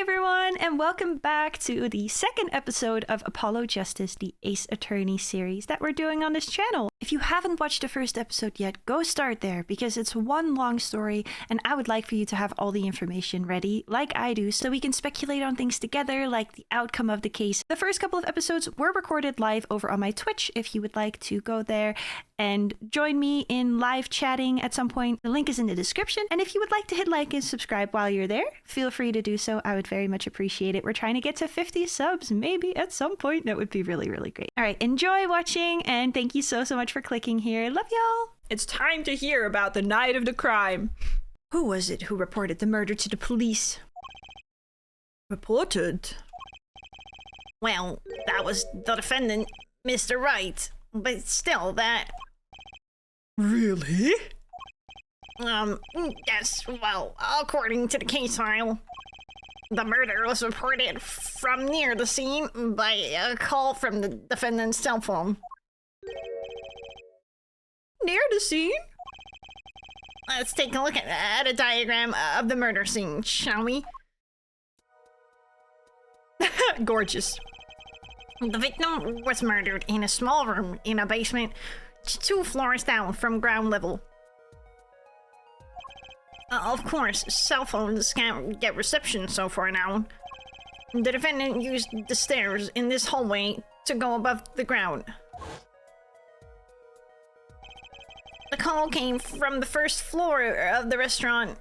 everyone, and welcome back to the second episode of Apollo Justice, the Ace Attorney series that we're doing on this channel. If you haven't watched the first episode yet, go start there because it's one long story and I would like for you to have all the information ready, like I do, so we can speculate on things together, like the outcome of the case. The first couple of episodes were recorded live over on my Twitch if you would like to go there and join me in live chatting at some point. The link is in the description, and if you would like to hit like and subscribe while you're there, feel free to do so. I would very much appreciate it. We're trying to get to 50 subs, maybe at some point. That would be really, really great. All right, enjoy watching, and thank you so much for clicking here. Love y'all. It's time to hear about the night of the crime. Who was it who reported the murder to the police? Reported? Well, that was the defendant, Mr. Wright. But still, that... Really? Yes, well, according to the case file, the murder was reported from near the scene by a call from the defendant's cell phone. Near the scene? Let's take a look at a diagram of the murder scene, shall we? Gorgeous. The victim was murdered in a small room in a basement 2 floors down from ground level. Of course, cell phones can't get reception so far now. The defendant used the stairs in this hallway to go above the ground. The call came from the first floor of the restaurant.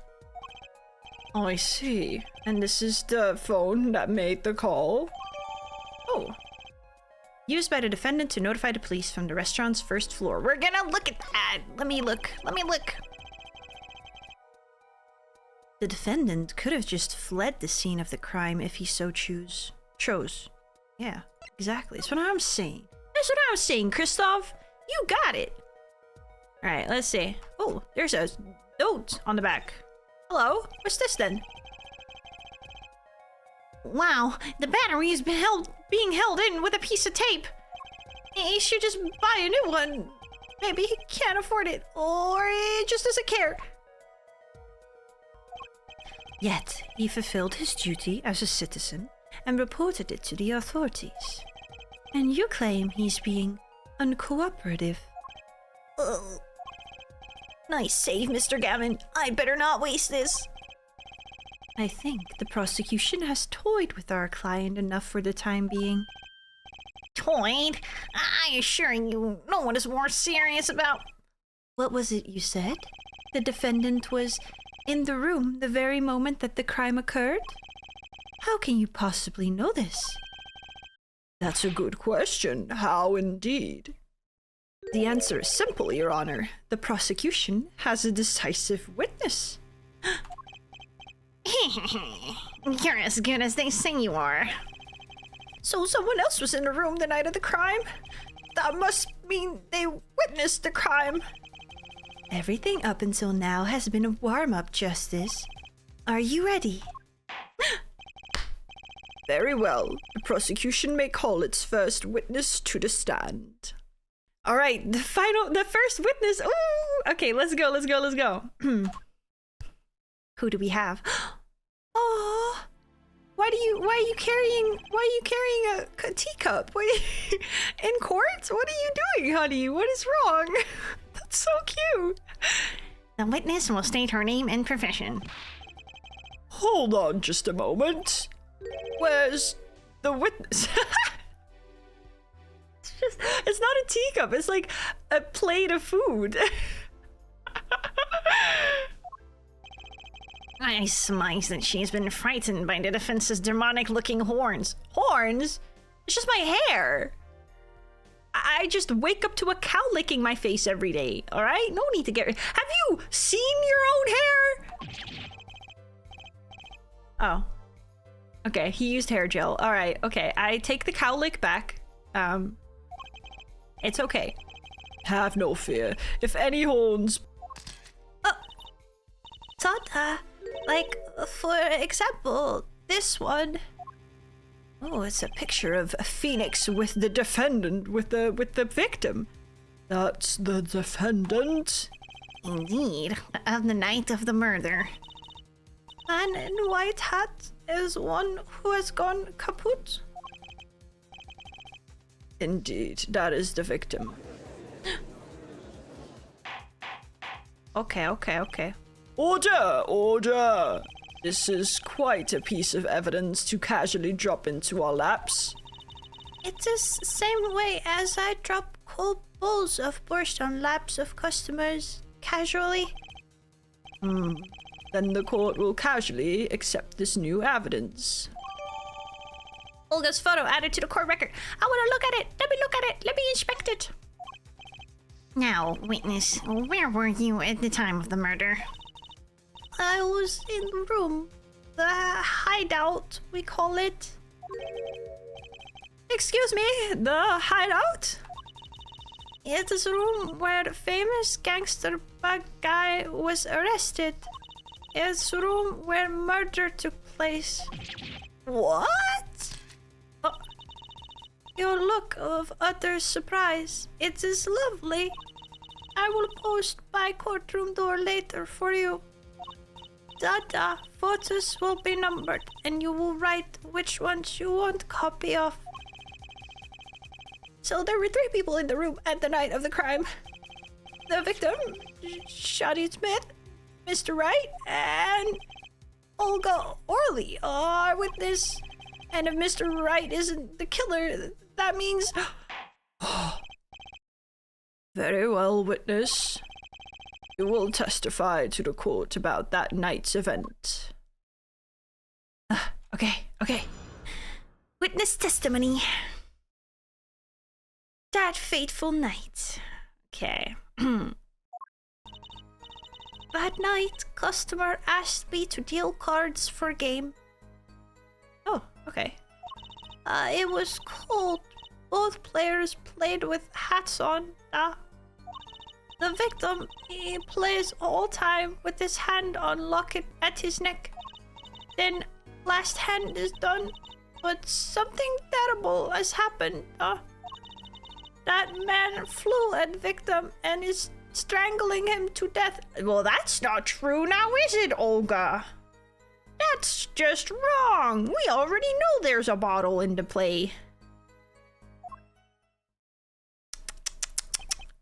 Oh, I see. And this is the phone that made the call? Oh. Used by the defendant to notify the police from the restaurant's first floor. We're gonna look at that. Let me look. The defendant could have just fled the scene of the crime if he so chose. Yeah, exactly. That's what I'm saying. Christoph. You got it. All right, let's see. Oh, there's a note on the back. Hello, what's this then? Wow, the battery is being held in with a piece of tape. He should just buy a new one. Maybe he can't afford it, or he just doesn't care. Yet, he fulfilled his duty as a citizen and reported it to the authorities. And you claim he's being uncooperative. Nice save, Mr. Gavin. I better not waste this. I think the prosecution has toyed with our client enough for the time being. Toyed? I assure you, no one is more serious about... What was it you said? The defendant was in the room the very moment that the crime occurred? How can you possibly know this? That's a good question. How indeed? The answer is simple, Your Honor. The prosecution has a decisive witness. You're as good as they say you are. So someone else was in the room the night of the crime? That must mean they witnessed the crime. Everything up until now has been a warm-up, Justice. Are you ready? Very well. The prosecution may call its first witness to the stand. All right, the first witness. Ooh, okay, let's go. Who do we have? Oh, why are you carrying a teacup? In court? What are you doing, honey? What is wrong? That's so cute. The witness will state her name and profession. Hold on just a moment. Where's the witness? It's not a teacup. It's like a plate of food. I surmise that she's been frightened by the defense's demonic-looking horns. Horns? It's just my hair. I just wake up to a cow licking my face every day, all right? No need to get... Have you seen your own hair? Oh. Okay, he used hair gel. All right, okay. I take the cow lick back. It's okay. Have no fear. If any horns... Oh. Tata. Like, for example, this one. Oh, it's a picture of a phoenix with the defendant, with the victim. That's the defendant? Indeed, of the night of the murder. Man in white hat is one who has gone kaput. Indeed, that is the victim. Okay. Order! Order! This is quite a piece of evidence to casually drop into our laps. It is the same way as I drop cold bowls of borscht on laps of customers casually. Then the court will casually accept this new evidence. Olga's photo added to the court record. I want to look at it. Let me look at it. Let me inspect it. Now, witness, where were you at the time of the murder? I was in the room. The hideout, we call it. Excuse me, the hideout? It is a room where the famous gangster bug guy was arrested. It's a room where murder took place. What? Your look of utter surprise. It is lovely. I will post my courtroom door later for you. Data photos will be numbered and you will write which ones you want copy of. So there were 3 people in the room at the night of the crime. The victim, Shadi Smith, Mr. Wright, and Olga Orley, our witness. And if Mr. Wright isn't the killer, that means... Very well, witness. You will testify to the court about that night's event. Okay. Witness testimony. That fateful night. Okay. That night, customer asked me to deal cards for game. Oh, okay. It was cold. Both players played with hats on. The victim, he plays all time with his hand on locket at his neck. Then last hand is done, but something terrible has happened. That man flew at victim and is strangling him to death. Well, that's not true now, is it, Olga? That's just wrong. We already know there's a bottle into play.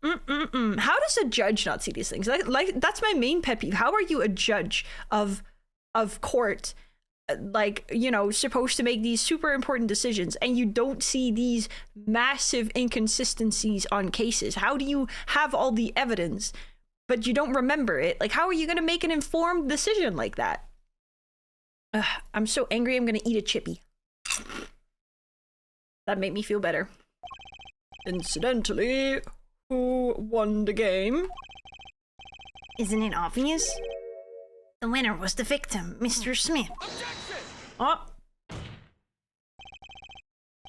How does a judge not see these things? Like that's my main pet peeve. How are you a judge of court, like, you know, supposed to make these super important decisions and you don't see these massive inconsistencies on cases? How do you have all the evidence but you don't remember it? Like, how are you going to make an informed decision like that? I'm so angry I'm going to eat a chippy. That made me feel better. Incidentally, who won the game? Isn't it obvious? The winner was the victim, Mr. Smith. Oh.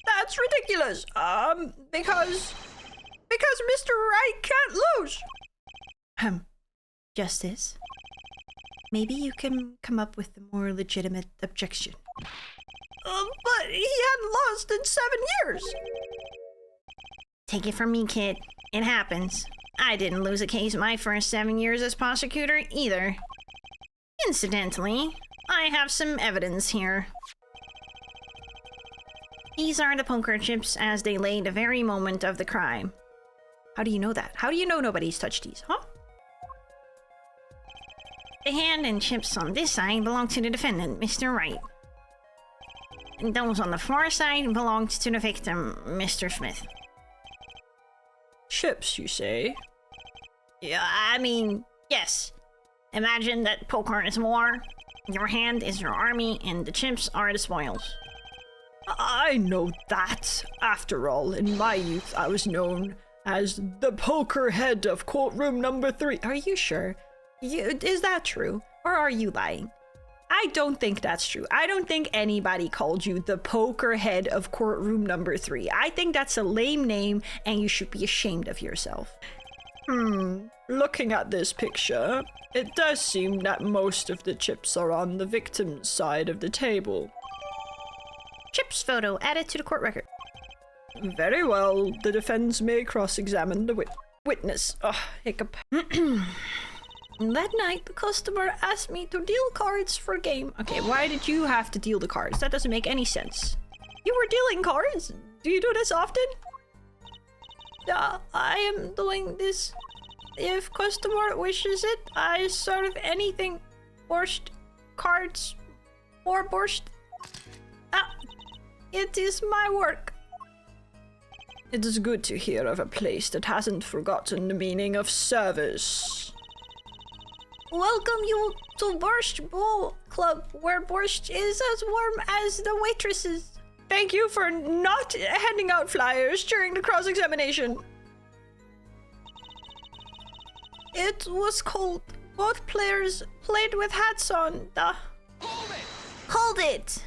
That's ridiculous. Because Mr. Wright can't lose. Justice. Maybe you can come up with a more legitimate objection. But he hadn't lost in 7 years. Take it from me, kid. It happens. I didn't lose a case my first 7 years as prosecutor either. Incidentally, I have some evidence here. These are the poker chips as they lay the very moment of the crime. How do you know that? How do you know nobody's touched these, huh? The hand and chips on this side belong to the defendant, Mr. Wright. And those on the far side belonged to the victim, Mr. Smith. Chips, you say? Yeah, I mean, yes. Imagine that poker is war, your hand is your army, and the chips are the spoils. I know that. After all, in my youth, I was known as the poker head of courtroom number 3. Are you sure? Is that true? Or are you lying? I don't think that's true. I don't think anybody called you the poker head of courtroom number 3. I think that's a lame name and you should be ashamed of yourself. Looking at this picture, it does seem that most of the chips are on the victim's side of the table. Chips photo added to the court record. Very well, the defense may cross-examine the witness. Hiccup. That night, the customer asked me to deal cards for game. Okay, why did you have to deal the cards? That doesn't make any sense. You were dealing cards? Do you do this often? I am doing this. If customer wishes it, I serve anything. Borscht, cards, or borscht. It is my work. It is good to hear of a place that hasn't forgotten the meaning of service. Welcome you to Borscht Bowl Club, where borscht is as warm as the waitresses. Thank you for not handing out flyers during the cross-examination. It was cold. Both players played with hats on. Hold it!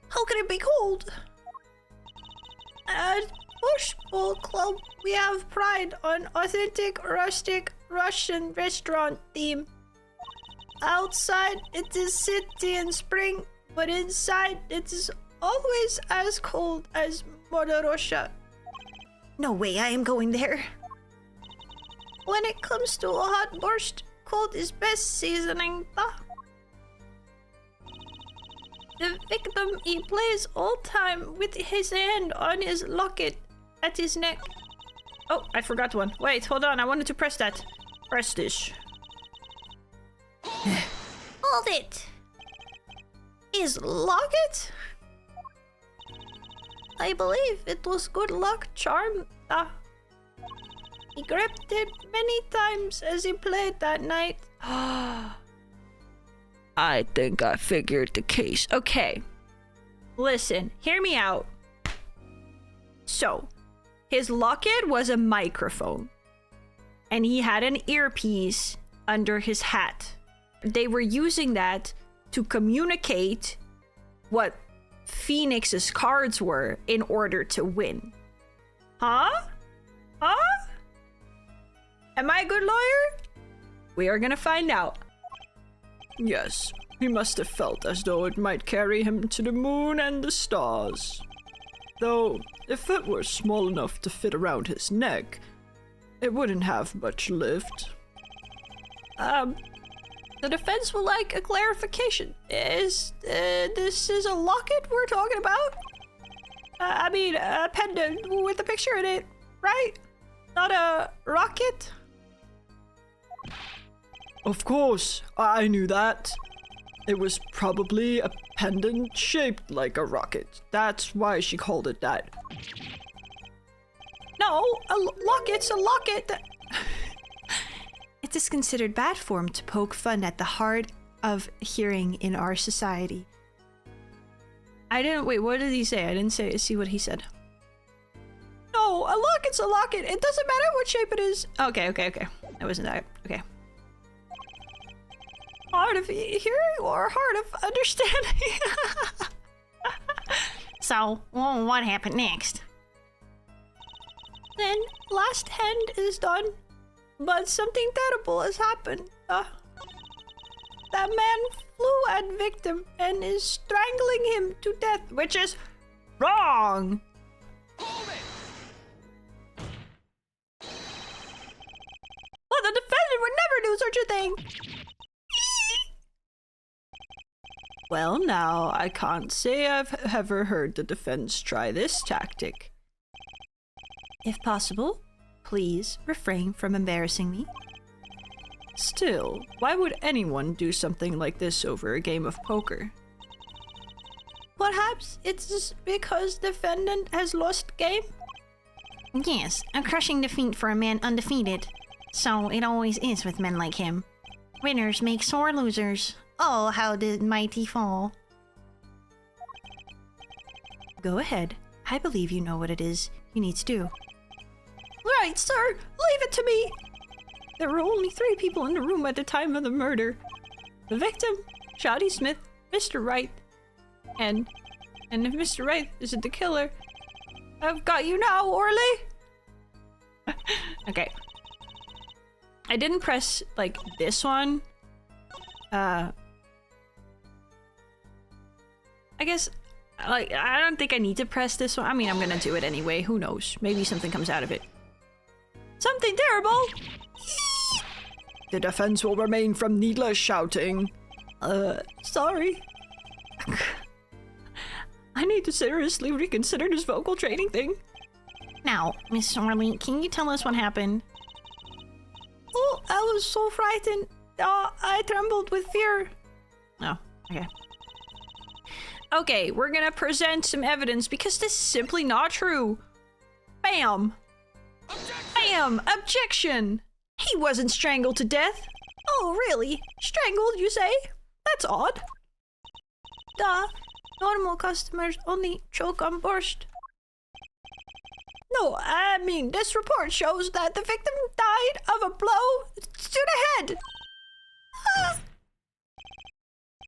How can it be cold? At Borscht Bowl Club, we have pride on authentic, rustic, Russian restaurant theme. Outside, it is city and spring, but inside, it is always as cold as Mother Russia. No way I am going there. When it comes to a hot borscht, cold is best seasoning. The victim, he plays all time with his hand on his locket at his neck. Oh, I forgot one. Wait, hold on. I wanted to press that. Press this. Hold it! His locket? I believe it was good luck charm. He gripped it many times as he played that night. I think I figured the case. Okay. Listen, hear me out. So, his locket was a microphone. And he had an earpiece under his hat. They were using that to communicate what Phoenix's cards were in order to win. Huh? Huh? Am I a good lawyer? We are gonna find out. Yes, he must have felt as though it might carry him to the moon and the stars. Though, if it were small enough to fit around his neck, it wouldn't have much lift. The defense would like a clarification. This is a locket we're talking about? I mean, a pendant with a picture in it, right? Not a rocket? Of course, I knew that. It was probably a pendant shaped like a rocket. That's why she called it that. No, a locket's a locket. It is considered bad form to poke fun at the hard of hearing in our society. Wait, what did he say? I didn't see what he said. No, a locket's a locket. It doesn't matter what shape it is. Okay. That wasn't that. Okay. Hard of hearing or hard of understanding? So, what happened next? Then, last hand is done. But something terrible has happened. That man flew at victim and is strangling him to death, which is wrong. Well, the defendant would never do such a thing. Well, now, I can't say I've ever heard the defense try this tactic. If possible, please refrain from embarrassing me. Still, why would anyone do something like this over a game of poker? Perhaps it's because defendant has lost game. Yes, a crushing defeat for a man undefeated. So it always is with men like him. Winners make sore losers. Oh, how did mighty fall. Go ahead. I believe you know what it is you need to do. Right, sir. Leave it to me. There were only 3 people in the room at the time of the murder. The victim, Shoddy Smith, Mr. Wright, and if Mr. Wright isn't the killer, I've got you now, Orly. Okay. I didn't press, like, this one. I guess, like, I don't think I need to press this one. I mean, I'm gonna do it anyway. Who knows? Maybe something comes out of it. Something terrible. The defense will remain from needless shouting. Sorry. I need to seriously reconsider this vocal training thing. Now, Miss Orly, can you tell us what happened? Oh, I was so frightened. I trembled with fear. Oh, okay. Okay, we're gonna present some evidence because this is simply not true. Bam! Bam! Objection! He wasn't strangled to death. Oh, really? Strangled, you say? That's odd. Duh. Normal customers only choke on borscht. No, I mean, this report shows that the victim died of a blow to the head. Ah.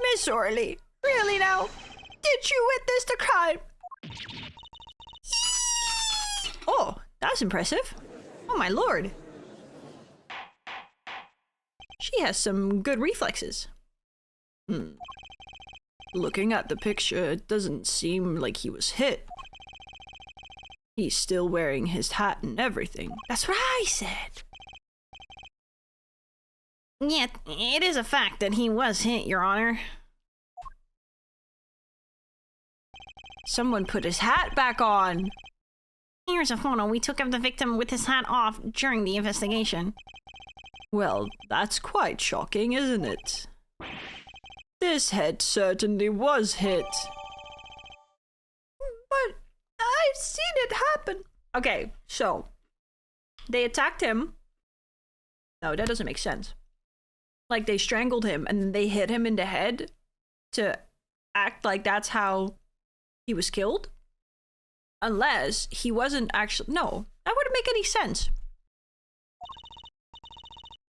Miss Orly, really now? Did you witness the crime? Oh, that's impressive. Oh my lord. She has some good reflexes. Looking at the picture, it doesn't seem like he was hit. He's still wearing his hat and everything. That's what I said. Yet, it is a fact that he was hit, Your Honor. Someone put his hat back on. Here's a photo we took of the victim with his hat off during the investigation. Well, that's quite shocking, isn't it? This head certainly was hit. But I've seen it happen. Okay, so they attacked him. No, that doesn't make sense. Like they strangled him and then they hit him in the head to act like that's how he was killed. Unless he wasn't actually... No, that wouldn't make any sense.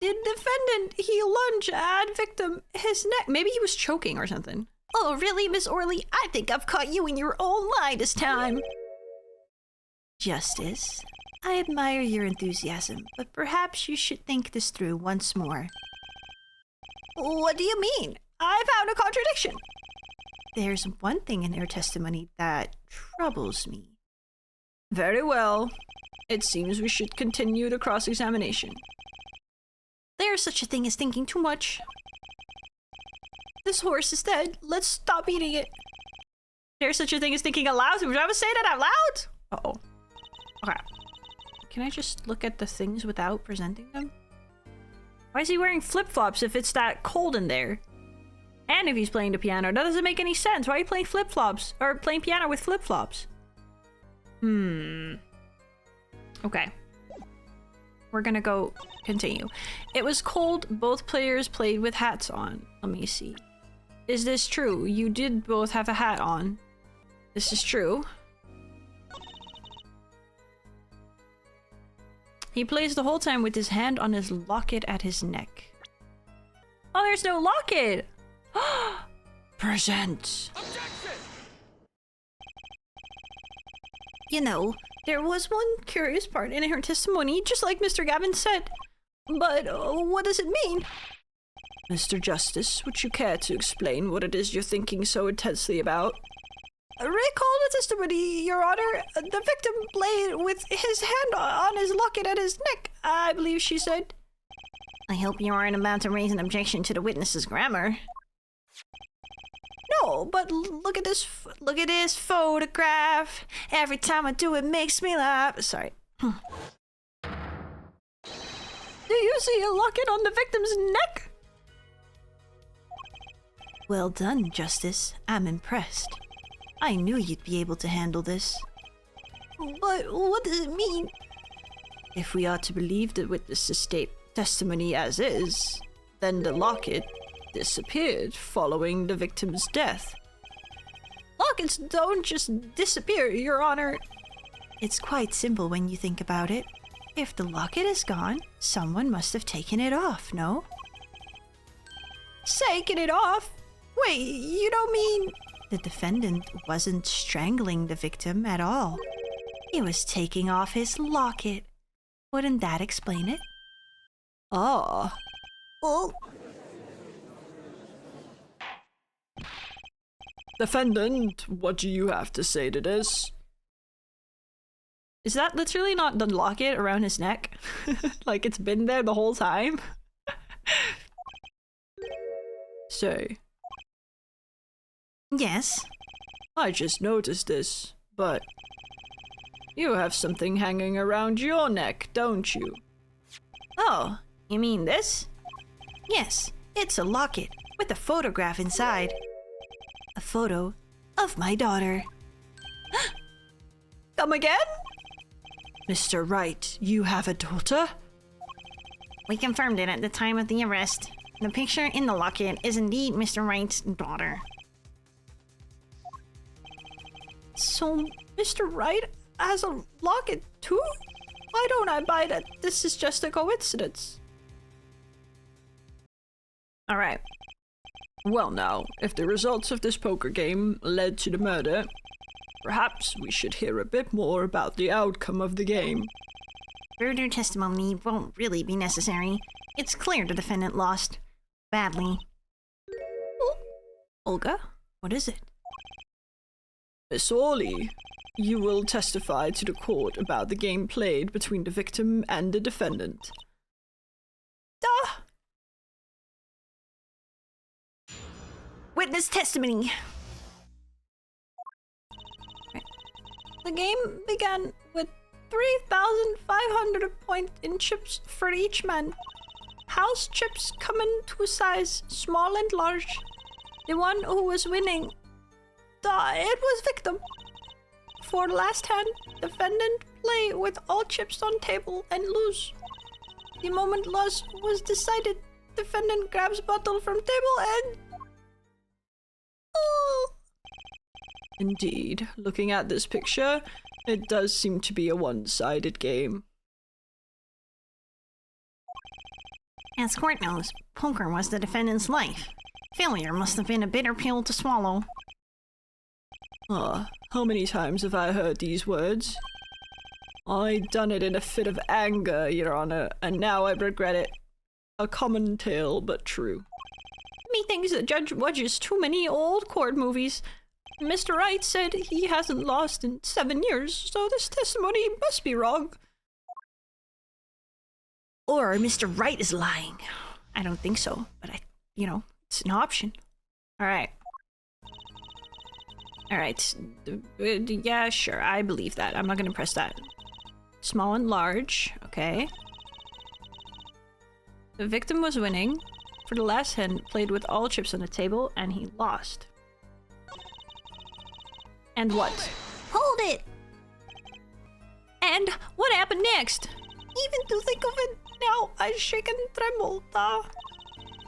The defendant, he lunged at victim his neck. Maybe he was choking or something. Oh, really, Miss Orly? I think I've caught you in your own lie this time. Justice, I admire your enthusiasm, but perhaps you should think this through once more. What do you mean? I found a contradiction. There's one thing in her testimony that troubles me. Very well. It seems we should continue the cross-examination. There's such a thing as thinking too much. This horse is dead. Let's stop eating it. There's such a thing as thinking aloud. Would I ever say that out loud? Uh-oh. Okay. Can I just look at the things without presenting them? Why is he wearing flip-flops if it's that cold in there? And if he's playing the piano, that doesn't make any sense. Why are you playing flip-flops? Or playing piano with flip-flops? Okay. We're gonna go continue. It was cold. Both players played with hats on. Let me see. Is this true? You did both have a hat on. This is true. He plays the whole time with his hand on his locket at his neck. Oh, there's no locket! Present! You know, there was one curious part in her testimony, just like Mr. Gavin said. But what does it mean? Mr. Justice, would you care to explain what it is you're thinking so intensely about? Recall the testimony, Your Honor. The victim played with his hand on his locket at his neck, I believe she said. I hope you aren't about to raise an objection to the witness's grammar. No, but look at this photograph. Every time I do it makes me laugh. Sorry. Do you see a locket on the victim's neck? Well done, Justice. I'm impressed. I knew you'd be able to handle this. But what does it mean? If we are to believe the witness's testimony as is, then the locket disappeared following the victim's death. Lockets don't just disappear, Your Honor. It's quite simple when you think about it. If the locket is gone, someone must have taken it off, no? Taken it off? Wait, you don't mean... The defendant wasn't strangling the victim at all. He was taking off his locket. Wouldn't that explain it? Ah. Well... Defendant, what do you have to say to this? Is that literally not the locket around his neck? Like it's been there the whole time? Say, Yes. I just noticed this, but you have something hanging around your neck, don't you? Oh, you mean this? Yes, it's a locket with a photograph inside. A photo of my daughter. Come again? Mr. Wright, you have a daughter? We confirmed it at the time of the arrest. The picture in the locket is indeed Mr. Wright's daughter. So, Mr. Wright has a locket too? Why don't I buy that this is just a coincidence? Alright. Well now, if the results of this poker game led to the murder, perhaps we should hear a bit more about the outcome of the game. Further testimony won't really be necessary. It's clear the defendant lost. Badly. Olga, what is it? Miss Orley, you will testify to the court about the game played between the victim and the defendant. Duh! Witness testimony. The game began with 3,500 points in chips for each man. House chips come in two sizes, small and large. The one who was winning, it was victim. For last hand, defendant play with all chips on table and lose. The moment loss was decided, defendant grabs bottle from table and... Oh. Indeed, looking at this picture, it does seem to be a one-sided game. As court knows, poker was the defendant's life. Failure must have been a bitter pill to swallow. Ah, how many times have I heard these words? I done it in a fit of anger, Your Honor, and now I regret it. A common tale, but true. Methinks the judge watches too many old court movies. Mr. Wright said he hasn't lost in 7 years, so this testimony must be wrong. Or Mr. Wright is lying. I don't think so, but it's an option. Alright. Alright. Yeah, sure, I believe that. I'm not gonna press that. Small and large, okay. The victim was winning. For the last hand, played with all chips on the table, and he lost. And what? Hold it! And what happened next? Even to think of it now, I shake and tremble. I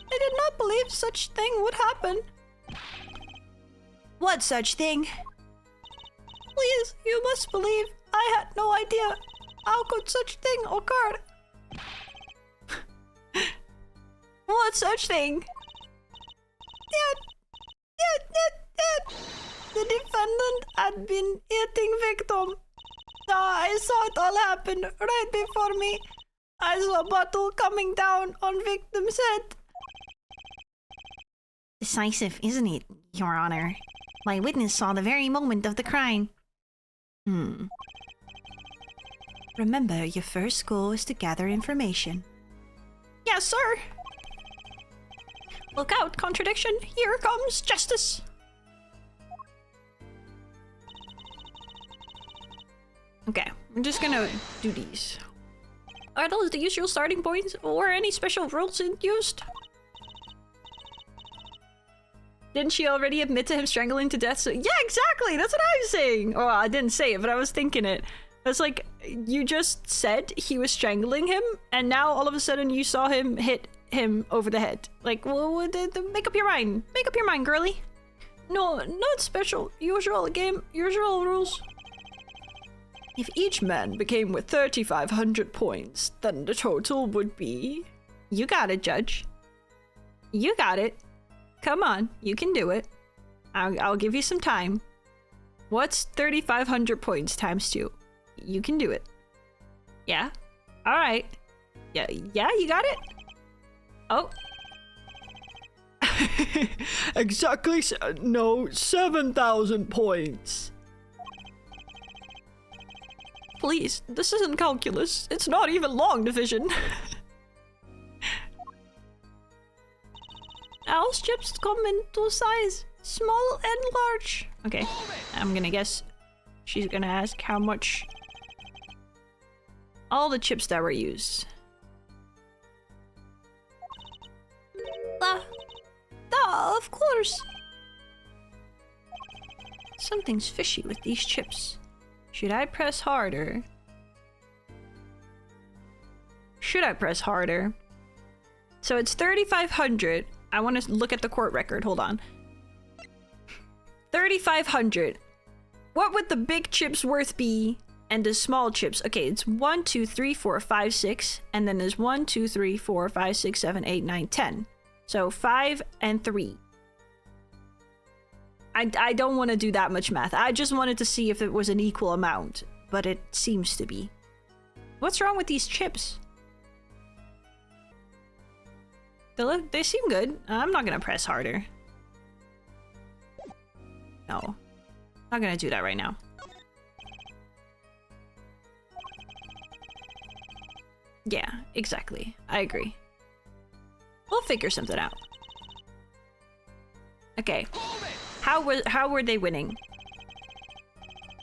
did not believe such thing would happen. What such thing? Please, you must believe I had no idea. How could such thing occur? What such thing? The defendant had been eating victim. I saw it all happen right before me. I saw a bottle coming down on victim's head. Decisive, isn't it, Your Honor? My witness saw the very moment of the crime. Remember, your first goal is to gather information. Yes, sir. Look out, contradiction. Here comes justice. Okay, I'm just gonna do these. Are those the usual starting points, or any special rules used? Didn't she already admit to him strangling to death? So yeah, exactly. That's what I was saying. Oh, I didn't say it, but I was thinking it. It's like you just said he was strangling him, and now all of a sudden you saw him hit him over the head. Like, well, make up your mind. Make up your mind, girly. No, not special. Usual game. Usual rules. If each man became with 3,500 points, then the total would be... You got it, Judge. You got it. Come on, you can do it. I'll give you some time. What's 3,500 points times 2? You can do it. Yeah? Alright. Yeah, you got it? Oh. Exactly, no, 7,000 points. Please, this isn't calculus. It's not even long division. house chips come in two sizes, small and large. Okay, I'm gonna guess she's gonna ask how much all the chips that were used. Of course. Something's fishy with these chips. Should I press harder? Should I press harder? So it's 3,500. I want to look at the court record. Hold on. 3,500. What would the big chips worth be and the small chips? Okay, it's 1, 2, 3, 4, 5, 6. And then there's 1, 2, 3, 4, 5, 6, 7, 8, 9, 10. So 5 and 3. I don't want to do that much math. I just wanted to see if it was an equal amount. But it seems to be. What's wrong with these chips? They seem good. I'm not gonna press harder. No. Not gonna do that right now. Yeah, exactly. I agree. We'll figure something out. Okay. How were they winning?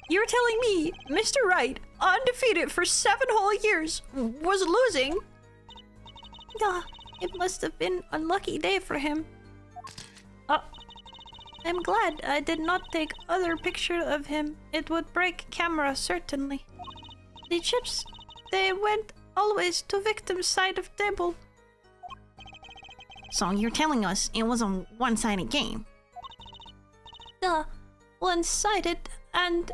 You're telling me Mr. Wright, undefeated for 7 whole years, was losing? It must have been an unlucky day for him. I'm glad I did not take other picture of him. It would break camera, certainly. The chips, they went always to victim's side of table. So you're telling us it was a one-sided game? One-sided, and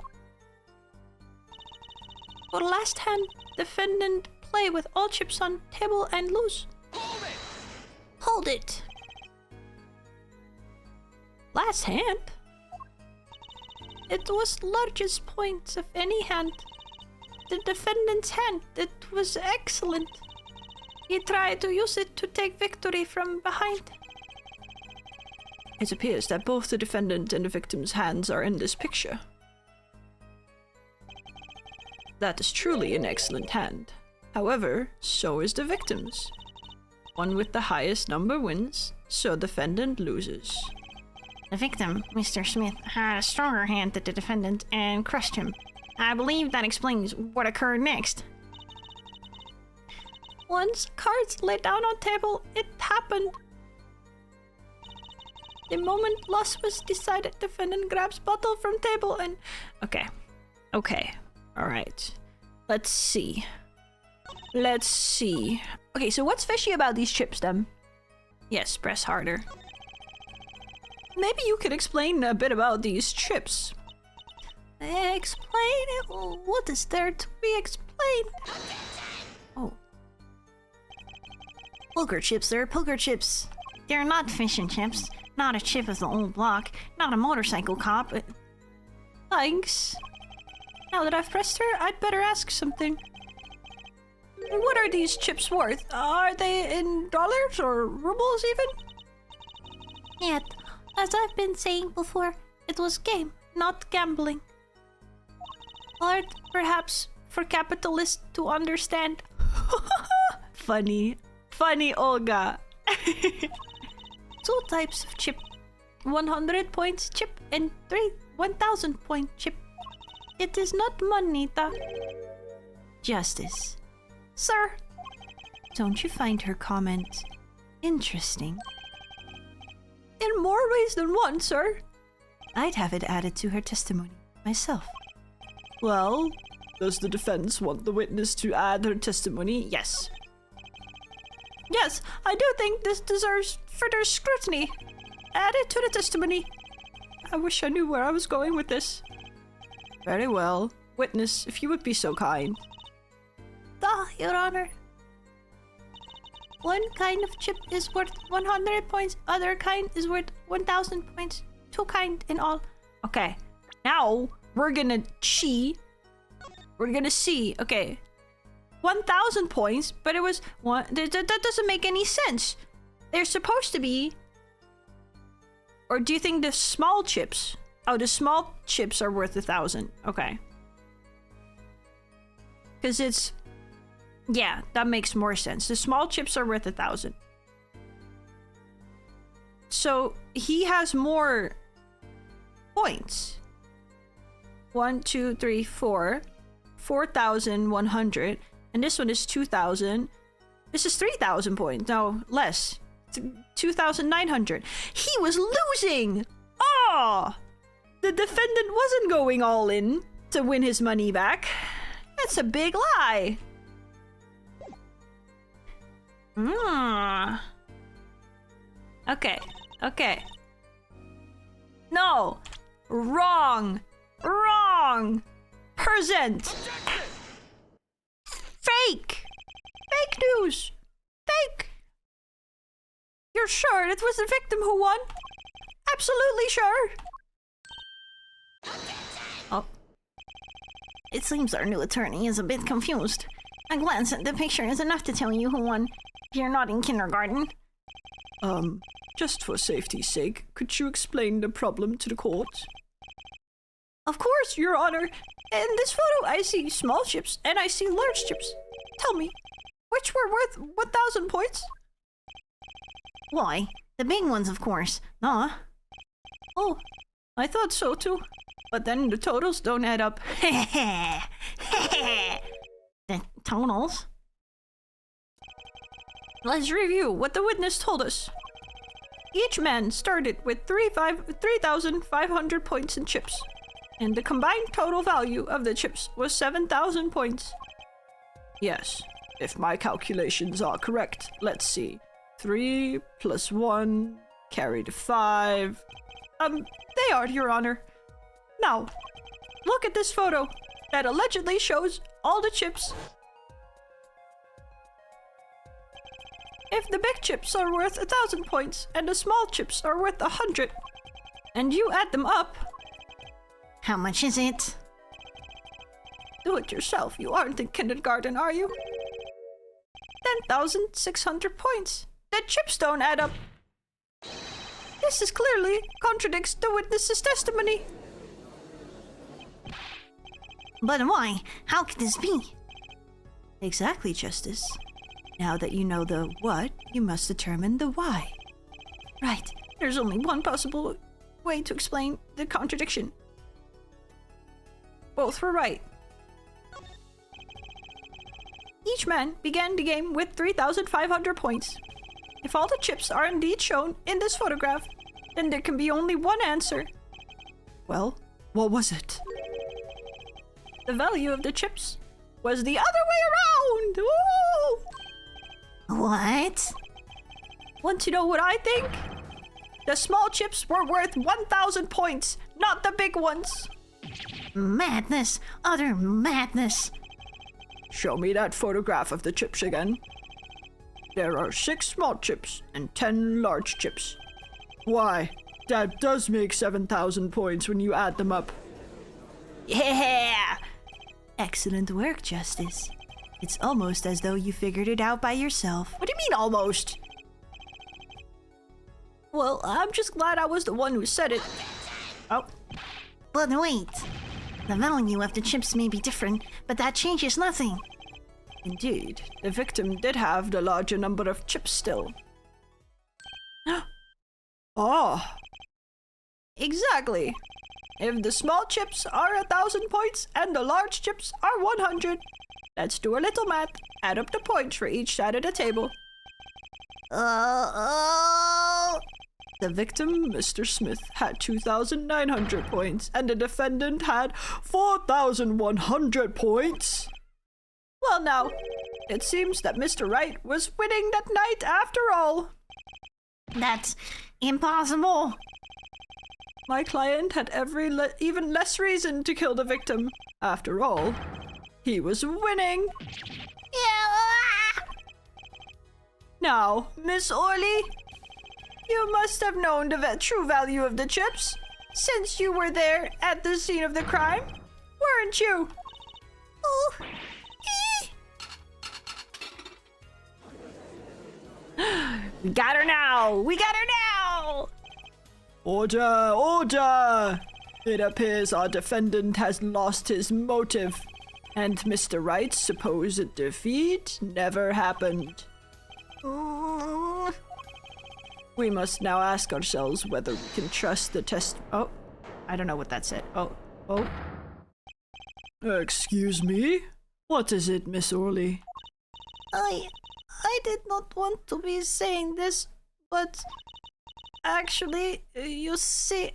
for last hand, defendant play with all chips on table and lose. Hold it. Last hand? It was largest points of any hand. The defendant's hand, it was excellent. He tried to use it to take victory from behind. It appears that both the defendant and the victim's hands are in this picture. That is truly an excellent hand. However, so is the victim's. One with the highest number wins, so defendant loses. The victim, Mr. Smith, had a stronger hand than the defendant and crushed him. I believe that explains what occurred next. Once cards lay down on table, it happened. The moment loss was decided, defendant grabs bottle from table and... Okay. Alright. Let's see. Okay, so what's fishy about these chips then? Yes, press harder. Maybe you could explain a bit about these chips. Explain it? What is there to be explained? Oh. Poker chips, they're poker chips. They're not fish and chips. Not a chip of the old block. Not a motorcycle cop. Thanks. Now that I've pressed her, I'd better ask something. What are these chips worth? Are they in dollars or rubles even? Yet, as I've been saying before, it was game, not gambling. Art, perhaps, for capitalists to understand. Funny, Olga. 2 types of chip. 100 points chip and 1,000 point chip. It is not money, Justice. Sir. Don't you find her comment interesting? In more ways than one, sir. I'd have it added to her testimony myself. Well, does the defense want the witness to add her testimony? Yes. Yes, I do think this deserves further scrutiny. Add it to the testimony. I wish I knew where I was going with this. Very well. Witness, if you would be so kind. Your Honor. One kind of chip is worth 100 points, other kind is worth 1,000 points. 2 kind in all. Okay, now we're gonna see. Okay, 1,000 points, but it was one. That doesn't make any sense. They're supposed to be. Or do you think the small chips? Oh, the small chips are worth 1,000. Okay. Because it's. Yeah, that makes more sense. The small chips are worth 1,000. So he has more points. 1, 2, 3, 4. 4,100. And this one is 2,000. This is 3,000 points. No, less. 2,900. He was losing! Oh! The defendant wasn't going all in to win his money back. That's a big lie. Okay. No! Wrong! Present! Fake! Fake news! Fake! You're sure it was the victim who won? Absolutely sure! Oh. It seems our new attorney is a bit confused. A glance at the picture is enough to tell you who won. You're not in kindergarten. Just for safety's sake, could you explain the problem to the court? Of course, Your Honor. In this photo, I see small chips and I see large chips. Tell me, which were worth 1,000 points? Why? The big ones, of course. Nah. Oh, I thought so too. But then the totals don't add up. The totals? Let's review what the witness told us. Each man started with 3,500 points in chips, and the combined total value of the chips was 7,000 points. Yes, if my calculations are correct. Let's see. 3 plus 1 carry to 5. They are, Your Honor. Now, look at this photo that allegedly shows all the chips. If the big chips are worth 1,000 points and the small chips are worth 100, and you add them up, How much is it? do it yourself. You aren't in kindergarten, are you? 10,600 points. The chips don't add up. This is clearly contradicts the witness's testimony. But why? How could this be? Exactly, Justice. Now that you know the what, you must determine the why. Right. There's only one possible way to explain the contradiction. Both were right. Each man began the game with 3,500 points. If all the chips are indeed shown in this photograph, then there can be only one answer. Well, what was it? The value of the chips was the other way around! Woo! What? Want to know what I think? The small chips were worth 1,000 points, not the big ones. Madness! Utter madness! Show me that photograph of the chips again. There are 6 small chips and 10 large chips. Why, that does make 7,000 points when you add them up. Yeah! Excellent work, Justice. It's almost as though you figured it out by yourself. What do you mean, almost? Well, I'm just glad I was the one who said it. Oh. But wait. The value of the chips may be different, but that changes nothing. Indeed, the victim did have the larger number of chips still. Ah! Exactly. If the small chips are 1,000 points and the large chips are 100, let's do a little math. Add up the points for each side of the table. The victim, Mr. Smith, had 2,900 points, and the defendant had 4,100 points. Well now, it seems that Mr. Wright was winning that night after all. That's impossible. My client had even less reason to kill the victim. After all, he was winning. Now, Miss Orley, you must have known the true value of the chips, since you were there at the scene of the crime, weren't you? Oh. We got her now! We got her now! Order! Order! It appears our defendant has lost his motive, and Mr. Wright's supposed defeat never happened. We must now ask ourselves whether we can trust the test. Oh, I don't know what that said. Oh. Excuse me? What is it, Miss Orley? I did not want to be saying this, but actually, you see,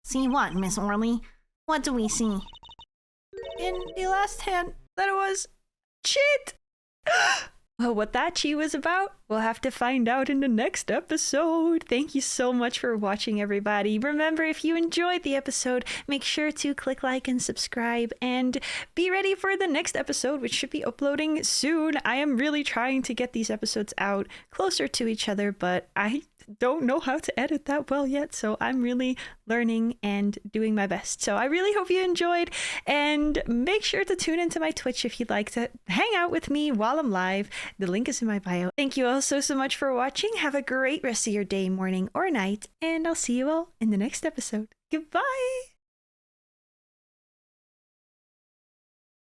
See what, Miss Orley? What do we see? in the last hand, That was shit. Well, what that chi was about, we'll have to find out in the next episode. Thank you so much for watching, everybody. Remember, if you enjoyed the episode, make sure to click like and subscribe and be ready for the next episode, which should be uploading soon. I am really trying to get these episodes out closer to each other, but I don't know how to edit that well yet, so I'm really learning and doing my best. So I really hope you enjoyed, and make sure to tune into my Twitch if you'd like to hang out with me while I'm live. The link is in my bio. Thank you all so much for watching. Have a great rest of your day, morning, or night, and I'll see you all in the next episode. Goodbye!